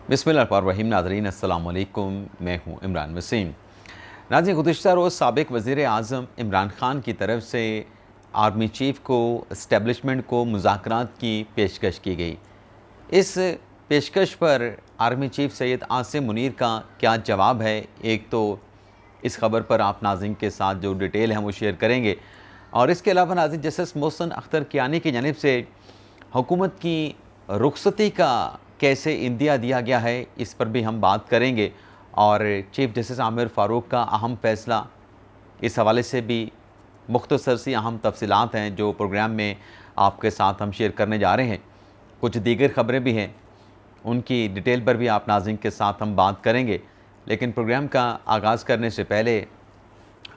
बिस्मिल्लाहिर्रहमानिर्रहीम। नाज़रीन अस्सलाम वालेकुम, मैं हूँ इमरान वसीम। नाज़रीन, गुज़िश्ता रोज़ साबिक़ वज़ीर आज़म इमरान ख़ान की तरफ से आर्मी चीफ़ को इस्टेब्लिशमेंट को मुज़ाकरात की पेशकश की गई। इस पेशकश पर आर्मी चीफ़ सैयद आसिम मुनीर का क्या जवाब है, एक तो इस ख़बर पर आप नाज़रीन के साथ जो डिटेल है वो शेयर करेंगे, और इसके अलावा नाज़रीन जस्टिस मोहसिन अख्तर कियानी की जानिब से हुकूमत की रुखसती का कैसे इंदिया दिया गया है, इस पर भी हम बात करेंगे। और चीफ़ जस्टिस आमिर फ़ारूक का अहम फ़ैसला, इस हवाले से भी मुख्तसर सी अहम तफसीलात हैं जो प्रोग्राम में आपके साथ हम शेयर करने जा रहे हैं। कुछ दीगर ख़बरें भी हैं, उनकी डिटेल पर भी आप नाज़रीन के साथ हम बात करेंगे। लेकिन प्रोग्राम का आगाज़ करने से पहले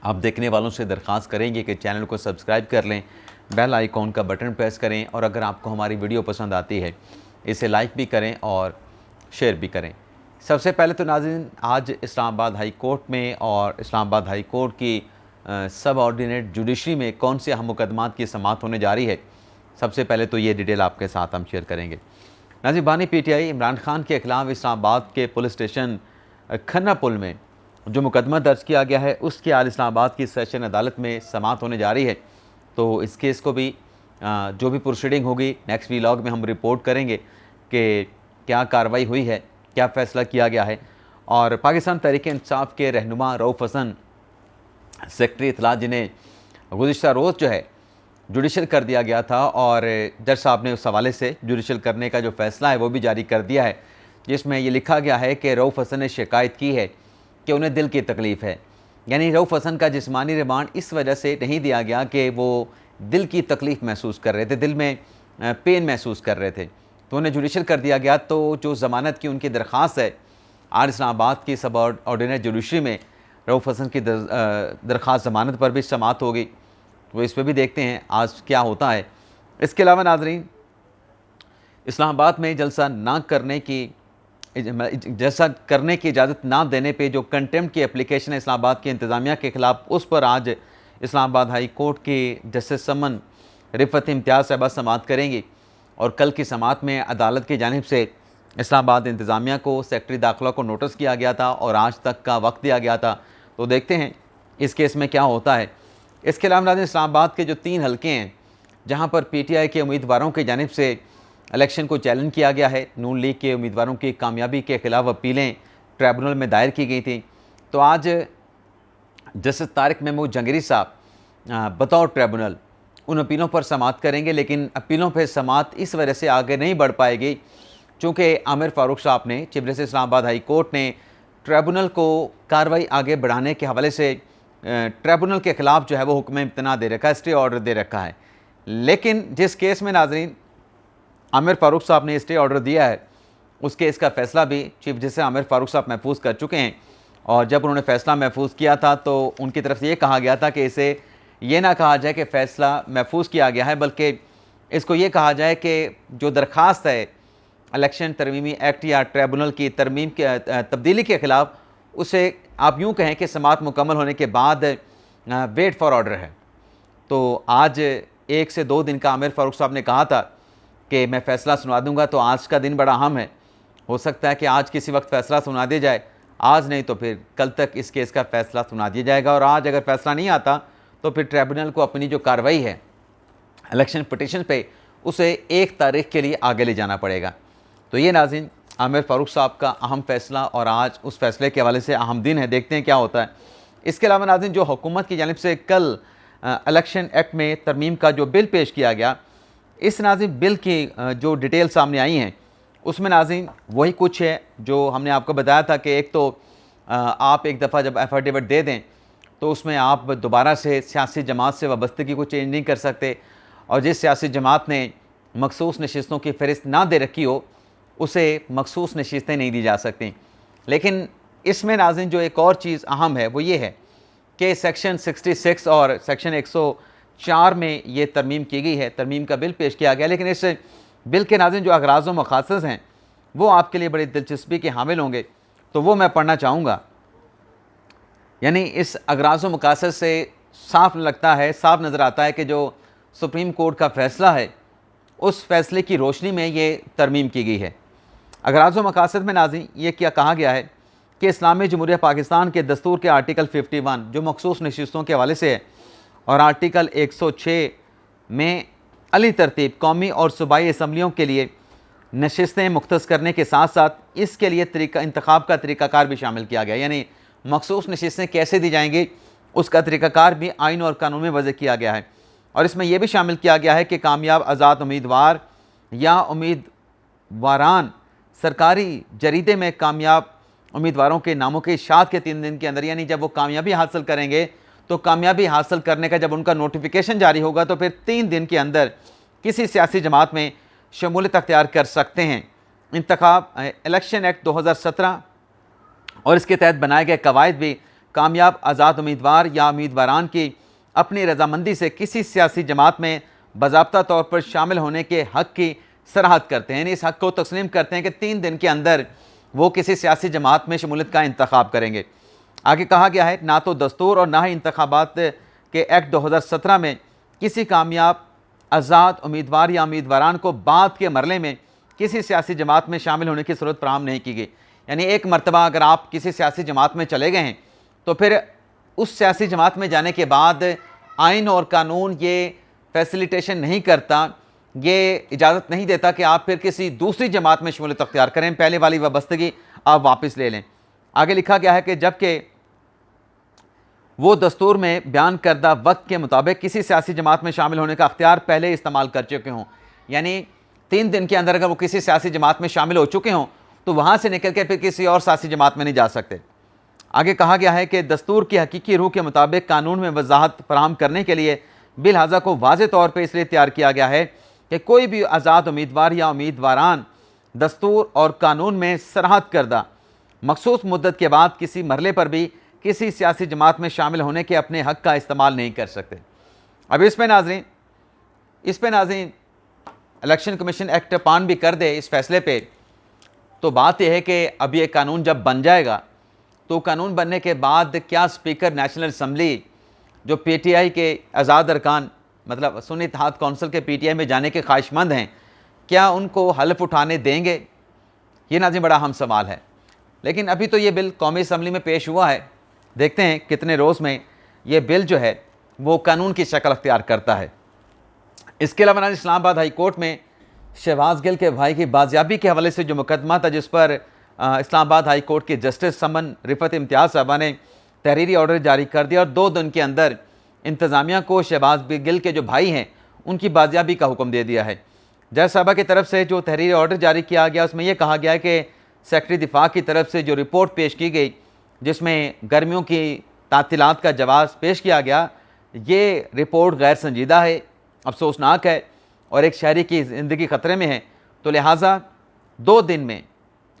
आप देखने वालों से दरख्वास्त करेंगे कि चैनल को सब्सक्राइब कर लें, बेल आइकॉन का बटन प्रेस करें, और अगर आपको हमारी वीडियो पसंद आती है इसे लाइक भी करें और शेयर भी करें। सबसे पहले तो नाज़रीन, आज इस्लामाबाद हाई कोर्ट में और इस्लामाबाद हाई कोर्ट की सब ऑर्डिनेट जुडिशरी में कौन से अहम मुकदमात की समाअत होने जा रही है, सबसे पहले तो ये डिटेल आपके साथ हम शेयर करेंगे। नाज़रीन, बानी PTI इमरान ख़ान के ख़िलाफ़ इस्लामाबाद के पुलिस स्टेशन खन्ना पुल में जो मुकदमा दर्ज किया गया है, उसकी आज इस्लामाबाद की सेशन अदालत में समाअत होने जा रही है। तो इस केस को भी जो भी प्रोसीडिंग होगी नेक्स्ट व्लॉग में हम रिपोर्ट करेंगे कि क्या कार्रवाई हुई है, क्या फ़ैसला किया गया है। और पाकिस्तान तहरीक इंसाफ के रहनुमा रऊफ़ हसन सेक्रेटरी इत्तलात, जिन्हें गुज़िश्ता रोज़ जो है जुडिशल कर दिया गया था, और जज साहब ने उस हवाले से जुडिशल करने का जो फ़ैसला है वो भी जारी कर दिया है, जिसमें ये लिखा गया है कि रऊफ़ हसन ने शिकायत की है कि उन्हें दिल की तकलीफ़ है। यानी रऊफ़ हसन का जिस्मानी रिमांड इस वजह से नहीं दिया गया कि वो दिल की तकलीफ़ महसूस कर रहे थे, दिल में पेन महसूस कर रहे थे, तो उन्हें जुडिशल कर दिया गया। तो जो ज़मानत की उनकी दरख्वास्त है, आज इस्लामाबाद की सब ऑर्डिनेट जुडिशरी में रऊफ़ हसन की दरख्वास्त ज़मानत पर भी समाअत होगी। तो इस पर भी देखते हैं आज क्या होता है। इसके अलावा नाज़रीन, इस्लामाबाद में जलसा करने की इजाज़त ना देने पे जो कंटेम्प्ट की एप्लीकेशन है इस्लामाबाद की इंतज़ामिया के ख़िलाफ़, उस पर आज इस्लामाबाद हाई कोर्ट के जस्टिस समन रिफ़त इम्तियाज़ साहबा समाअत करेंगी। और कल की समाअत में अदालत की जानिब से इस्लामाबाद इंतज़ामिया को सेक्रेटरी दाखिला को नोटिस किया गया था और आज तक का वक्त दिया गया था। तो देखते हैं इस केस में क्या होता है। इसके अलावा नाज़रीन, इस्लामाबाद के जो 3 हलके हैं जहाँ पर PTI के उम्मीदवारों की जानिब से इलेक्शन को चैलेंज किया गया है, नून लीग के उम्मीदवारों की कामयाबी के ख़िलाफ़ अपीलें ट्रिब्यूनल में दायर की गई थी। तो आज जस्टिस तारिक महमूद जंगरी साहब बतौर ट्रिब्यूनल उन अपीलों पर समाअत करेंगे, लेकिन अपीलों पर समाअत इस वजह से आगे नहीं बढ़ पाएगी चूँकि आमिर फ़ारूक साहब ने, chief justice Islamabad high court ने ट्रिब्यूनल को कार्रवाई आगे बढ़ाने के हवाले से ट्रिब्यूनल के ख़िलाफ़ जो है वो हुक्म इम्तना दे रखा है, स्टे ऑर्डर दे रखा है। लेकिन जिस केस में नाज़रीन आमिर फ़ारूक साहब ने स्टे ऑर्डर दिया है, उस केस का फ़ैसला भी चीफ जस्टिस आमिर फ़ारूक साहब महफूज कर चुके हैं। और जब उन्होंने फ़ैसला महफूज किया था तो उनकी तरफ से ये कहा गया था कि इसे ये ना कहा जाए कि फ़ैसला महफूज किया गया है, बल्कि इसको ये कहा जाए कि जो दरख्वास्त है इलेक्शन तरमीमी एक्ट या ट्रिब्यूनल की तरमीम के तब्दीली के ख़िलाफ़, उसे आप यूँ कहें कि समाअत मुकम्मल होने के बाद वेट फॉर ऑर्डर है। तो आज 1 से 2 दिन का आमिर फ़ारूक साहब ने कहा था कि मैं फ़ैसला सुना दूंगा, तो आज का दिन बड़ा अहम है। हो सकता है कि आज किसी वक्त फ़ैसला सुना दिया जाए, आज नहीं तो फिर कल तक इस केस का फ़ैसला सुना दिया जाएगा। और आज अगर फ़ैसला नहीं आता तो फिर ट्रिब्यूनल को अपनी जो कार्रवाई है इलेक्शन पिटीशन पे, उसे 1 तारीख के लिए आगे ले जाना पड़ेगा। तो ये नाज़रीन आमिर फ़ारूक साहब का अहम फ़ैसला, और आज उस फ़ैसले के हवाले से अहम दिन है, देखते हैं क्या होता है। इसके अलावा नाज़रीन, जो हुकूमत की जानिब से कल इलेक्शन एक्ट में तरमीम का जो बिल पेश किया गया, इस नाज़रीन बिल की जो डिटेल सामने आई हैं, उसमें नाज़रीन वही कुछ है जो हमने आपको बताया था कि एक तो आप एक दफ़ा जब एफिडेविट दे दें तो उसमें आप दोबारा से सियासी जमात से वाबस्तगी को चेंज नहीं कर सकते, और जिस सियासी जमात ने मखसूस नशिस्तों की फ़हरिस्त ना दे रखी हो उसे मखसूस नशिस्तें नहीं दी जा सकती। लेकिन इसमें नाज़रीन जो एक और चीज़ अहम है वो ये है कि सेक्शन 66 और सेक्शन 104 में ये तरमीम की गई है, तरमीम का बिल पेश किया गया। लेकिन इस बिल के नाज़रीन जो अगराज़ व मक़ासद हैं वो आपके लिए बड़ी दिलचस्पी के हामिल होंगे, तो वो मैं पढ़ना चाहूँगा। यानी इस अगराज़ व मक़ासद से साफ लगता है, साफ नज़र आता है कि जो सुप्रीम कोर्ट का फ़ैसला है, उस फैसले की रोशनी में ये तरमीम की गई है। अगराज़ व मकासद में नाज़रीन ये क्या कहा गया है कि इस्लामी जमहूरिया पाकिस्तान के दस्तूर के आर्टिकल 51 जो मखसूस नशिस्तों के हवाले से है और आर्टिकल 106 में अली तरतीब कौमी और सूबाई असम्बलियों के लिए नशिस्तें मुख्तस करने के साथ साथ इसके लिए इंतखाब का तरीक़ाकार भी शामिल किया गया, यानी मखसूस नशिस्तें कैसे दी जाएंगी उसका तरीक़ाकार भी आइन और कानून में वज़ह किया गया है। और इसमें यह भी शामिल किया गया है कि कामयाब आज़ाद उम्मीदवार या उम्मीदवारान सरकारी जरीदे में कामयाब उम्मीदवारों के नामों के इशात के 3 दिन के अंदर, यानी जब वो कामयाबी हासिल करेंगे तो कामयाबी हासिल करने का जब उनका नोटिफिकेशन जारी होगा तो फिर 3 दिन के अंदर किसी सियासी जमात में शमूलियत अख्तियार कर सकते हैं। इंतखाब इलेक्शन एक्ट 2017 और इसके तहत बनाए गए कवायद भी कामयाब आज़ाद उम्मीदवार या उम्मीदवारान की अपनी रजामंदी से किसी सियासी जमात में बाज़ाब्ता तौर पर शामिल होने के हक़ की सराहत करते हैं, यानी इस हक़ को तस्लीम करते हैं कि 3 दिन के अंदर वो किसी सियासी जमात में शमूलियत का इंतखाब करेंगे। आगे कहा गया है ना तो दस्तूर और ना ही इंतखाबात के एक्ट 2017 में किसी कामयाब आज़ाद उम्मीदवार या उम्मीदवारान को बाद के मरले में किसी सियासी जमात में शामिल होने की ज़रूरत फराहम नहीं की गई। यानी एक मरतबा अगर आप किसी सियासी जमात में चले गए हैं तो फिर उस सियासी जमात में जाने के बाद आइन और कानून ये फैसिलिटेशन नहीं करता, ये इजाज़त नहीं देता कि आप फिर किसी दूसरी जमात में शमूलियत अख्तियार करें, पहले वाली वाबस्तगी आप वापस ले लें। आगे लिखा गया है कि जबकि वो दस्तूर में बयान करदा वक्त के मुताबिक किसी सियासी जमात में शामिल होने का अख्तियार पहले इस्तेमाल कर चुके हों, यानी 3 दिन के अंदर अगर वो किसी सियासी जमात में शामिल हो चुके हों तो वहाँ से निकल के फिर किसी और सियासी जमात में नहीं जा सकते। आगे कहा गया है कि दस्तूर की हकीकी रूह के मुताबिक कानून में वजाहत फराहम करने के लिए बिलहाजा को वाज़ेह तौर पर इसलिए तैयार किया गया है कि कोई भी आज़ाद उम्मीदवार या उम्मीदवारान दस्तूर और कानून में सराहत करदा मखसूस मुद्दत के बाद किसी मरले पर भी किसी सियासी जमात में शामिल होने के अपने हक़ का इस्तेमाल नहीं कर सकते। अब इस पे नाज़रीन इलेक्शन कमीशन एक्ट पान भी कर दे इस फैसले पे, तो बात यह है कि अब ये कानून जब बन जाएगा तो कानून बनने के बाद क्या स्पीकर नेशनल असम्बली जो PTI के आज़ाद अरकान मतलब सुन्नी इत्तेहाद कौंसिल के PTI में जाने के ख्वाहिशमंद हैं, क्या उनको हल्फ उठाने देंगे? ये नाज़रीन बड़ा अहम सवाल है। लेकिन अभी तो ये बिल कौमी असम्बली में पेश हुआ है, देखते हैं कितने रोज़ में ये बिल जो है वो कानून की शक्ल अख्तियार करता है। इसके अलावा इस्लामाबाद हाई कोर्ट में शहबाज गिल के भाई की बाजियाबी के हवाले से जो मुकदमा था जिस पर इस्लामाबाद हाई कोर्ट के जस्टिस समन रिफत इम्तियाज़ साहबा ने तहरीरी ऑर्डर जारी कर दिया और 2 दिन के अंदर इंतज़ामिया को शहबाज गिल के जो भाई हैं उनकी बाजियाबी का हुक्म दे दिया है। जज साहबा की तरफ से जो तहरीरी ऑर्डर जारी किया गया उसमें यह कहा गया है कि सेक्रेटरी दिफा की तरफ से जो रिपोर्ट पेश की गई जिसमें गर्मियों की तातीलात का जवाब पेश किया गया, ये रिपोर्ट गैर संजीदा है, अफसोसनाक है और एक शहरी की ज़िंदगी ख़तरे में है। तो लिहाजा 2 दिन में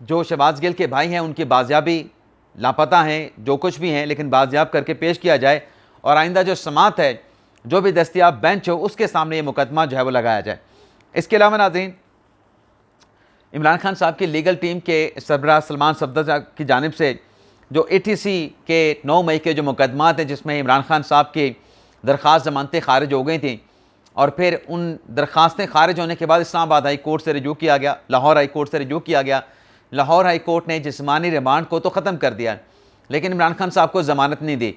जो शहबाज गिल के भाई हैं उनकी बाजियाबी लापता हैं, जो कुछ भी हैं, लेकिन बाजियाब करके पेश किया जाए और आइंदा जो समात है जो भी दस्तियाब बेंच हो उसके सामने ये मुकदमा जो है वो लगाया जाए। इसके अलावा नाज़रीन इमरान खान साहब की लीगल टीम के सरबराह सलमान सफदर की जानिब से जो ATC के 9 मई के जो मुकदमात हैं जिसमें इमरान खान साहब की दरख्वास्त ज़मानतें खारिज हो गई थी और फिर उन दरख्वास्तें खारिज होने के बाद इस्लामाबाद हाई कोर्ट से रिजू किया गया, लाहौर हाई कोर्ट से रिजू किया गया। लाहौर हाई कोर्ट ने जिस्मानी रिमांड को तो ख़त्म कर दिया लेकिन इमरान खान साहब को ज़मानत नहीं दी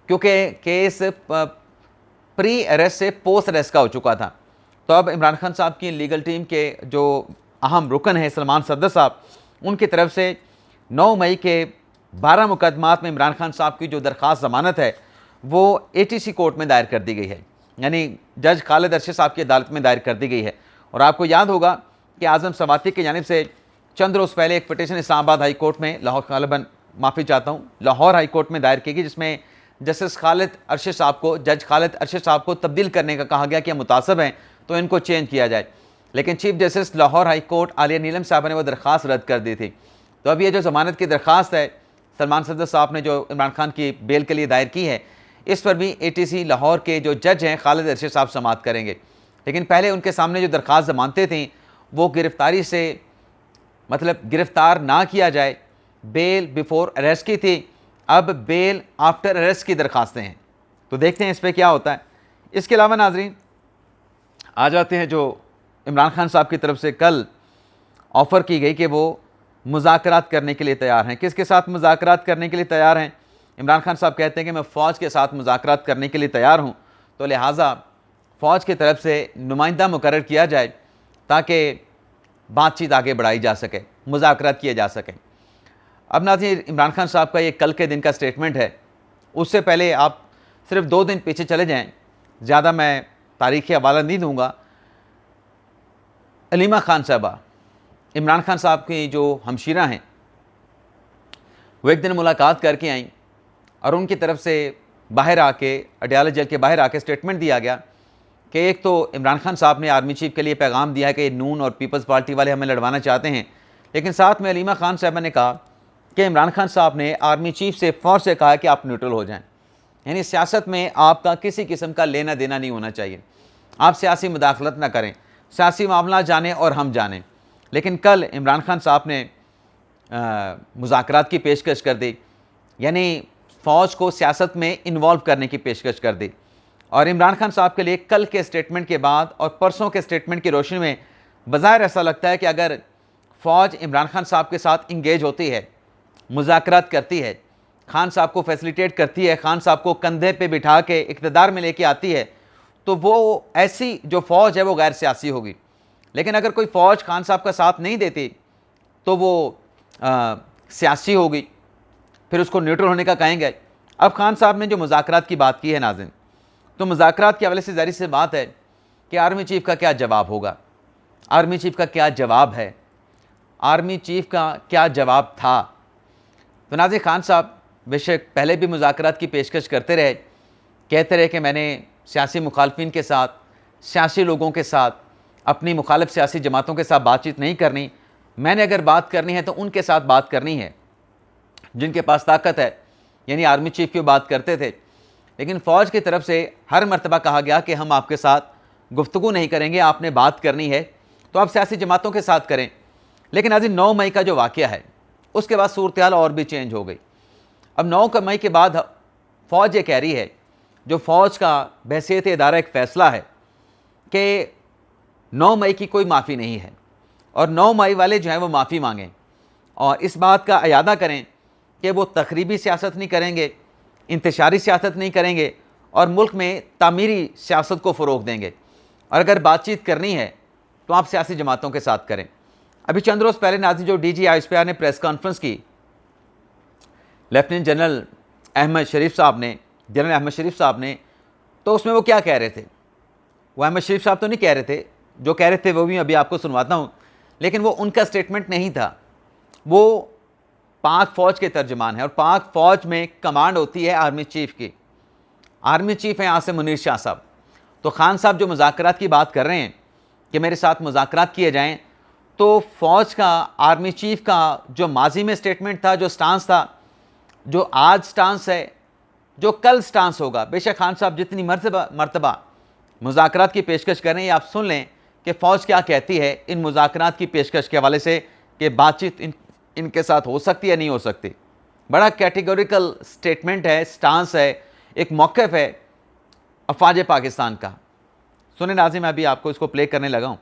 क्योंकि केस प्री अरेस्ट से पोस्ट अरेस्ट का हो चुका था। तो अब इमरान खान साहब की लीगल टीम के जो अहम रुकन हैं सलमान सफदर साहब, उनकी तरफ से 9 मई के 12 मुकदमात में इमरान खान साहब की जो दरख्वास्त ज़मानत है वो ATC कोर्ट में दायर कर दी गई है, यानी जज खालिद अरशद साहब की अदालत में दायर कर दी गई है। और आपको याद होगा कि आज़म सवाती की जानिब से चंद रोज़ पहले एक पिटीशन इस्लामाबाद हाई कोर्ट में लाहौर हाई कोर्ट में दायर की गई जिसमें जस्टिस खालिद अरशद साहब को जज खालिद अरशद साहब को तब्दील करने का कहा गया कि मुतासब हैं तो इनको चेंज किया जाए, लेकिन chief justice Lahore high court Aliya Neelam साहब ने वो दरख्वास्त रद्द कर दी थी। तो अब ये जो ज़मानत की दरख्वास्त है सलमान सफदर साहब ने जो इमरान खान की बेल के लिए दायर की है, इस पर भी ATC लाहौर के जो जज हैं खालिद अरशद साहब समाअत करेंगे। लेकिन पहले उनके सामने जो दरख्वास्त ज़मानतें थीं वो गिरफ़्तारी से मतलब गिरफ़्तार ना किया जाए, बेल बिफोर अरेस्ट की थी, अब बेल आफ्टर अरेस्ट की दरख्वास्तें हैं। तो देखते हैं इस पर क्या होता है। इसके अलावा नाजरीन आ जाते हैं जो इमरान खान साहब की तरफ से कल ऑफ़र की गई कि वो मुज़ाकरात करने के लिए तैयार हैं। किसके साथ मुज़ाकरात करने के लिए तैयार हैं? इमरान खान साहब कहते हैं कि मैं फ़ौज के साथ मुज़ाकरात करने के लिए तैयार हूँ, तो लिहाजा फ़ौज की तरफ से नुमाइंदा मुकर्रर किया जाए ताकि बातचीत आगे बढ़ाई जा सके, मुज़ाकरात किए जा सकें। अब नाज़रीन, इमरान खान साहब का ये कल के दिन का स्टेटमेंट है। उससे पहले आप सिर्फ 2 दिन पीछे चले जाएँ, ज़्यादा मैं तारीख़ी हवाला नहीं दूँगा। अलीमा खान साहबा, इमरान खान साहब की जो हमशीरा हैं, वो एक दिन मुलाकात करके आईं और उनकी तरफ से बाहर आके, अडयाला जेल के बाहर आके स्टेटमेंट दिया गया कि एक तो इमरान खान साहब ने आर्मी चीफ के लिए पैगाम दिया है कि नून और पीपल्स पार्टी वाले हमें लड़वाना चाहते हैं, लेकिन साथ में अलीमा खान साहबा ने कहा कि इमरान खान साहब ने आर्मी चीफ से फ़ौज से कहा कि आप न्यूट्रल हो जाएं। यानी सियासत में आपका किसी किस्म का लेना देना नहीं होना चाहिए, आप सियासी मुदाखलत ना करें, सियासी मामला जाने और हम जानें। लेकिन कल इमरान खान साहब ने मुज़ाकरात की पेशकश कर दी, यानी फ़ौज को सियासत में इन्वॉल्व करने की पेशकश कर दी। और इमरान खान साहब के लिए कल के स्टेटमेंट के बाद और परसों के स्टेटमेंट की रोशनी में बज़ाहिर ऐसा लगता है कि अगर फ़ौज इमरान खान साहब के साथ इंगेज होती है, मुज़ाकरात करती है, खान साहब को फैसिलिटेट करती है, खान साहब को कंधे पे बिठा के इक़्तिदार में लेके आती है, तो वो ऐसी जो फ़ौज है वो गैर सियासी होगी। लेकिन अगर कोई फ़ौज खान साहब का साथ नहीं देती तो वो सियासी होगी, फिर उसको न्यूट्रल होने का कहेंगे। अब खान साहब ने जो मुज़ाकरात की बात की है नाज़रीन, तो मुज़ाकरात के हवाले से ज़ाहिर सी बात है कि आर्मी चीफ़ का क्या जवाब होगा, आर्मी चीफ़ का क्या जवाब है, आर्मी चीफ़ का क्या जवाब था। तो नाज़रीन, खान साहब बेशक पहले भी मुज़ाकरात की पेशकश करते रहे, कहते रहे कि मैंने सियासी मुखालफिन के साथ, सियासी लोगों के साथ, अपनी मुखालिफ सियासी जमातों के साथ बातचीत नहीं करनी, मैंने अगर बात करनी है तो उनके साथ बात करनी है जिनके पास ताकत है, यानी आर्मी चीफ़ की बात करते थे। लेकिन फ़ौज की तरफ से हर मरतबा कहा गया कि हम आपके साथ गुफ्तगू नहीं करेंगे, आपने बात करनी है तो आप सियासी जमातों के साथ करें। लेकिन आज 9 मई का जो वाक़या है, उसके बाद सूरत-ए-हाल और भी चेंज हो गई। अब 9 मई के बाद फ़ौज ये कह रही है, जो फ़ौज का बहैसियत इदारा एक फ़ैसला है कि 9 मई की कोई माफ़ी नहीं है और 9 मई वाले जो हैं वो माफ़ी मांगें और इस बात का अयादा करें कि वो तखरीबी सियासत नहीं करेंगे, इंतशारी सियासत नहीं करेंगे और मुल्क में तामीरी सियासत को फ़रोग़ देंगे। और अगर बातचीत करनी है तो आप सियासी जमातों के साथ करें। अभी चंद रोज़ पहले नाज़रीन जो DGI ने प्रेस कॉन्फ्रेंस की, लेफ्टिनेंट जनरल अहमद शरीफ साहब ने, तो उसमें वो क्या कह रहे थे? वो अहमद शरीफ साहब तो नहीं कह रहे थे, जो कह रहे थे वो भी अभी आपको सुनवाता हूँ, लेकिन वो उनका स्टेटमेंट नहीं था। वो पाक फ़ौज के तर्जमान है और पाक फ़ौज में कमांड होती है आर्मी चीफ़ की। आर्मी चीफ़ हैं आसिम मुनीर शाह साहब। तो खान साहब जो मुज़ाकरात की बात कर रहे हैं कि मेरे साथ मुज़ाकरात किए जाएं, तो फ़ौज का, आर्मी चीफ़ का जो माजी में स्टेटमेंट था, जो स्टांस था, जो आज स्टांस है, जो कल स्टांस होगा, बेशक खान साहब जितनी मरतबा मुज़ाकरात की पेशकश करें, आप सुन लें कि फ़ौज क्या कहती है इन मुज़ाकरात की पेशकश के हवाले से कि बातचीत इनके साथ हो सकती है, नहीं हो सकती। बड़ा कैटेगोरिकल स्टेटमेंट है, स्टांस है, एक मौक़िफ़ है अफ़वाज पाकिस्तान का। सुने नाज़रीन, मैं अभी आपको इसको प्ले करने लगा हूँ।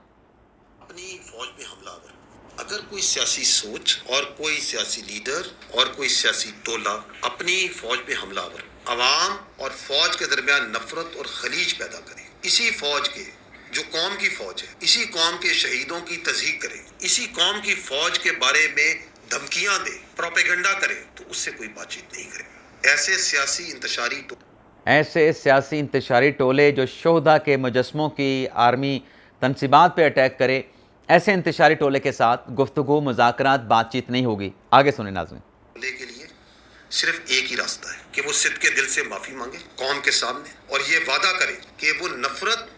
अपनी फौज में हमलावर, अगर कोई सियासी सोच और कोई सियासी लीडर और कोई सियासी टोला अपनी फौज में हमलावर, अवाम और फौज के दरमियान नफरत और खलीज पैदा करे, इसी फौज के जो कौम की फौज है, इसी कौम के शहीदों की तज़हीक करे, इसी कौम की फौज के बारे में धमकियां दे, प्रोपेगेंडा करे, तो उससे कोई बातचीत नहीं करे। ऐसे सियासी इंतशारी टोले जो शोहदा के मुजस्मों की आर्मी तनसीबात पे अटैक करे, ऐसे इंतशारी टोले के साथ गुफ्तगू, मुज़ाकरात, बातचीत नहीं होगी। आगे सुने नाज़रीन। के लिए सिर्फ एक ही रास्ता है कि वो सिद्के दिल से माफ़ी मांगे कौम के सामने और ये वादा करे कि वो नफरत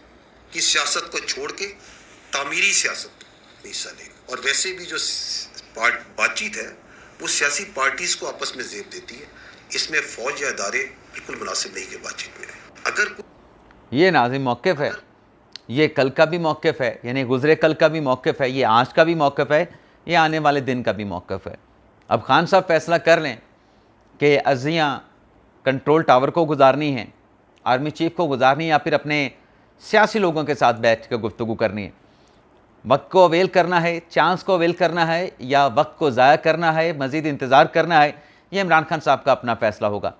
की सियासत को छोड़ के तामीरी सियासत में हिस्सा लेंगे। और वैसे भी जो बातचीत है वो सियासी पार्टीज़ को आपस में ज़ेब देती है, इसमें फ़ौज या इदारे बिल्कुल मुनासिब नहीं कि बातचीत में रहे। अगर ये नाज़रीन मौक़िफ़ है, ये कल का भी मौक़िफ़ है, यानी गुज़रे कल का भी मौक़िफ़ है, ये आज का भी मौक़िफ़ है, ये आने वाले दिन का भी मौक़िफ़ है। अब खान साहब फ़ैसला कर लें कि अज़ियाँ कंट्रोल टावर को गुजारनी है, आर्मी चीफ़ को गुजारनी है, या फिर अपने सियासी लोगों के साथ बैठ कर गुफ्तगू करनी है। वक्त को अवेल करना है, चांस को अवेल करना है, या वक्त को ज़ाया करना है, मज़ीद इंतज़ार करना है, ये इमरान खान साहब का अपना फ़ैसला होगा।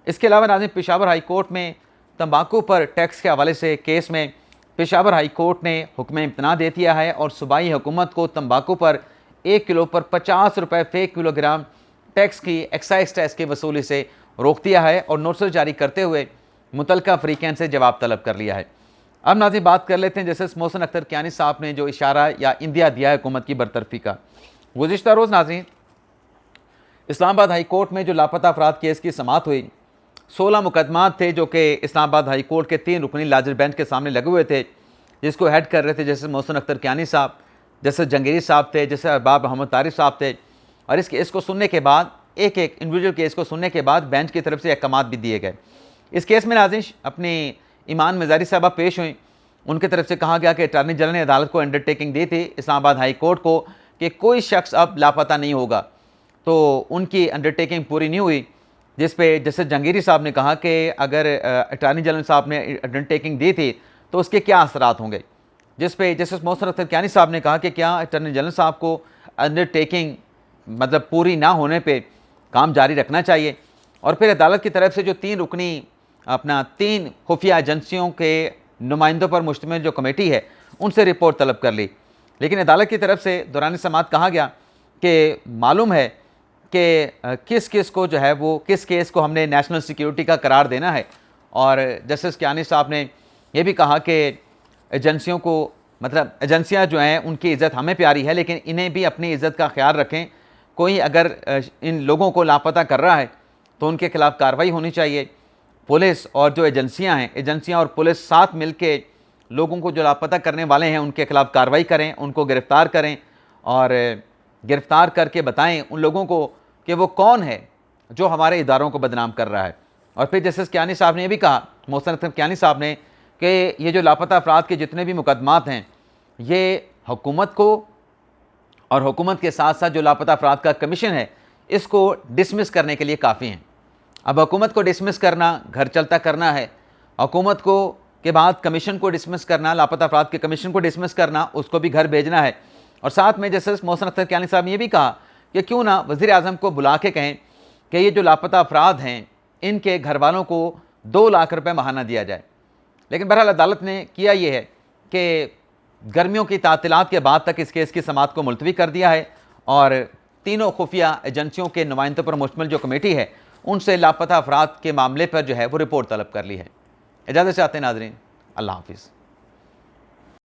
इसके अलावा नाज़रीन, पेशावर हाई कोर्ट में तंबाकू पर टैक्स के हवाले से केस में पेशावर हाई कोर्ट ने हुक्म इम्तना दे दिया है और सूबाई हुकूमत को तंबाकू पर 1 किलो पर 50 रुपये फ़ी किलोग्राम टैक्स की एक्साइज टैक्स की वसूली से रोक दिया है और नोटिस जारी करते हुए मुतलका फ़रीक़ैन से जवाब तलब कर लिया है। अब नाज़रीन बात कर लेते हैं जस्टिस मोहसिन अख्तर कियानी साहब ने जो इशारा या इंदिया दिया है हुकूमत की बरतरफी का। गुज़िश्ता रोज़ नाज़रीन इस्लामाबाद हाई कोर्ट में जो लापता अफराद केस की समाअत हुई, 16 मुकदमात थे जो कि इस्लामाबाद हाई कोर्ट के 3 रुकनी लार्जर बेंच के सामने लगे हुए थे, जिसको हेड कर रहे थे जस्टिस मोहसिन अख्तर कियानी साहब, जस्टिस जंगीरी साहब थे, जस्टिस अरबाब मोहम्मद तारिफ साहब थे। और इस केस को सुनने के बाद एक इंडिविजुअल केस को सुनने के बाद बेंच की तरफ से अहकामात भी दिए गए। इस केस में नाज़रीन अपनी ईमान मज़ारी साहबा पेश हुई। उनकी तरफ से कहा गया कि अटारनी जनरल ने अदालत को अंडरटेकिंग दी थी इस्लामाबाद हाई कोर्ट को कि कोई शख्स अब लापता नहीं होगा, तो उनकी अंडरटेकिंग पूरी नहीं हुई, जिस पे जस्टिस जंगीरी साहब ने कहा कि अगर अटारनी जनरल साहब ने अंडरटेकिंग दी थी तो उसके क्या असरात होंगे, जिस पे जस्टिस मोहसिन अख्तर कियानी साहब ने कहा कि क्या अटारनी जनरल साहब को अंडरटेकिंग मतलब पूरी ना होने पे काम जारी रखना चाहिए। और फिर अदालत की तरफ से जो 3 रुकनी अपना 3 खुफिया एजेंसियों के नुमाइंदों पर मुश्तमिल जो कमेटी है उनसे रिपोर्ट तलब कर ली, लेकिन अदालत की तरफ से दौरान समाअत कहा गया कि मालूम है कि किस केस को हमने नेशनल सिक्योरिटी का करार देना है। और जस्टिस कियानी साहब ने यह भी कहा कि एजेंसियों को मतलब एजेंसियां जो हैं उनकी इज़्ज़त हमें प्यारी है, लेकिन इन्हें भी अपनी इज़्ज़त का ख्याल रखें। कोई अगर इन लोगों को लापता कर रहा है तो उनके खिलाफ़ कार्रवाई होनी चाहिए। पुलिस और जो एजेंसियां और पुलिस साथ मिल के लोगों को जो लापता करने वाले हैं उनके खिलाफ़ कार्रवाई करें, उनको गिरफ़्तार करें और गिरफ़्तार करके बताएं उन लोगों को कि वो कौन है जो हमारे इदारों को बदनाम कर रहा है। और फिर जस्टिस कियानी साहब ने यह भी कहा, मोहसिन अख्तर कियानी साहब ने, कि ये जो लापता अफराद के जितने भी मुकदमात हैं ये हुकूमत को और हुकूमत के साथ साथ जो लापता अफराद का कमीशन है इसको डिसमिस करने के लिए काफ़ी हैं। अब हुकूमत को डिसमिस करना घर चलता करना है, हुकूमत को के बाद कमीशन को डिसमिस करना, लापता अफराद के कमीशन को डिसमिस करना, उसको भी घर भेजना है। और साथ में जस्टिस मोहसिन अख्तर कियानी साहब ने यह भी कहा कि क्यों ना वज़ीर आज़म को बुला के कहें कि ये जो लापता अफराद हैं इनके घर वालों को 2 लाख रुपये माहाना दिया जाए। लेकिन बहरहाल अदालत ने किया ये है कि गर्मियों की तातीलात के बाद तक इस केस की समाअत को मुलतवी कर दिया है और तीनों खुफिया एजेंसियों के नुमाइंदों पर मुश्तमिल जो कमेटी है उनसे लापता अफराद के मामले पर जो है वो रिपोर्ट तलब कर ली है। इजाज़त चाहते हैं नाज़रीन, अल्लाह हाफिज़।